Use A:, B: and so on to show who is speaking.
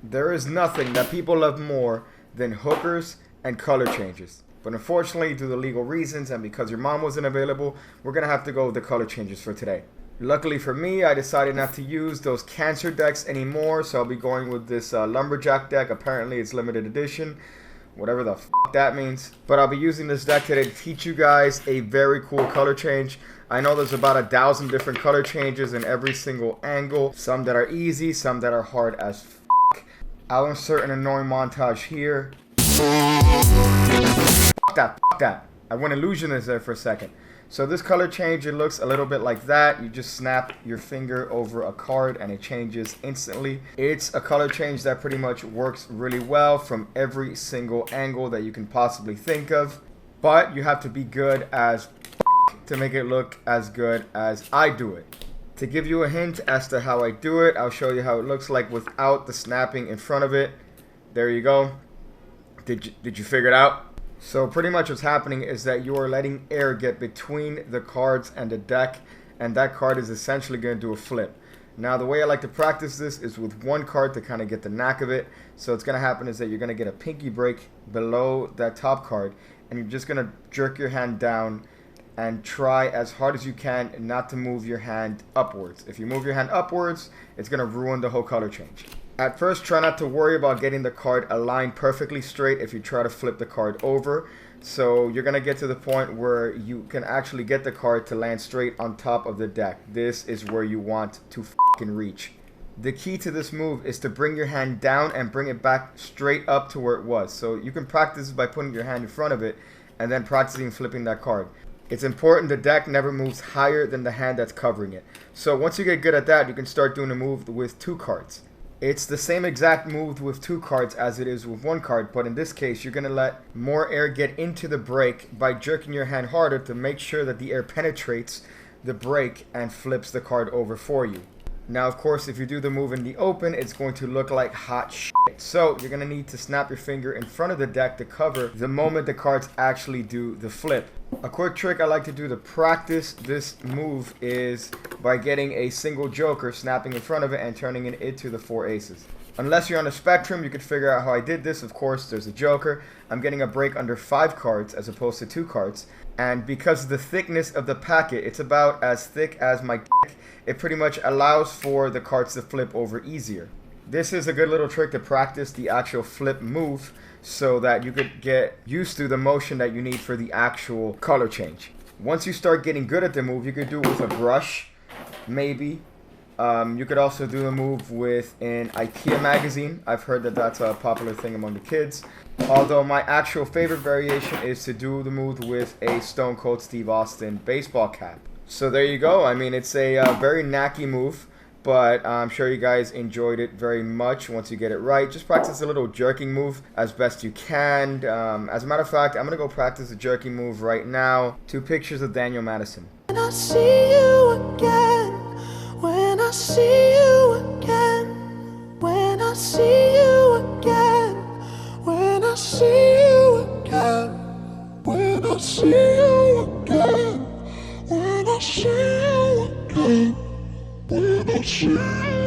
A: There is nothing that people love more than hookers and color changes. But unfortunately, due to legal reasons and because your mom wasn't available, we're going to have to go with the color changes for today. Luckily for me, I decided not to use those cancer decks anymore, so I'll be going with this lumberjack deck. Apparently it's limited edition, whatever the f that means. But I'll be using this deck today to teach you guys a very cool color change. I know there's about 1,000 different color changes in every single angle. Some that are easy, some that are hard as f. I'll insert an annoying montage here. F that. I went illusionist there for a second. So this color change, it looks a little bit like that. You just snap your finger over a card and it changes instantly. It's a color change that pretty much works really well from every single angle that you can possibly think of. But you have to be good as to make it look as good as I do it. To give you a hint as to how I do it, I'll show you how it looks like without the snapping in front of it. There you go. Did you figure it out? So pretty much what's happening is that you are letting air get between the cards and the deck, and that card is essentially going to do a flip. Now the way I like to practice this is with one card to kind of get the knack of it. So what's going to happen is that you're going to get a pinky break below that top card, and you're just going to jerk your hand down and try as hard as you can not to move your hand upwards. If you move your hand upwards, it's going to ruin the whole color change. At first, try not to worry about getting the card aligned perfectly straight if you try to flip the card over. So you're going to get to the point where you can actually get the card to land straight on top of the deck. This is where you want to fucking reach. The key to this move is to bring your hand down and bring it back straight up to where it was. So you can practice by putting your hand in front of it and then practicing flipping that card. It's important the deck never moves higher than the hand that's covering it. So once you get good at that, you can start doing a move with 2 cards. It's the same exact move with 2 cards as it is with 1 card, but in this case, you're going to let more air get into the break by jerking your hand harder to make sure that the air penetrates the break and flips the card over for you. Now, of course, if you do the move in the open, it's going to look like hot shit. So you're going to need to snap your finger in front of the deck to cover the moment the cards actually do the flip. A quick trick I like to do to practice this move is by getting a single joker, snapping in front of it, and turning it into the 4 aces. Unless you're on the spectrum, you could figure out how I did this. Of course, there's a joker. I'm getting a break under 5 cards as opposed to 2 cards. And because of the thickness of the packet, it's about as thick as my dick, it pretty much allows for the cards to flip over easier. This is a good little trick to practice the actual flip move so that you could get used to the motion that you need for the actual color change. Once you start getting good at the move, you could do it with a brush, maybe. You could also do the move with an IKEA magazine. I've heard that that's a popular thing among the kids. Although my actual favorite variation is to do the move with a Stone Cold Steve Austin baseball cap. So there you go. I mean, it's a very knacky move, but I'm sure you guys enjoyed it very much once you get it right. Just practice a little jerking move as best you can. As a matter of fact, I'm going to go practice a jerking move right now. 2 pictures of Daniel Madison.
B: When I see you again, when I see you again, when I see you again, when I see you again, when I see you again, when I see you again, when I see you again.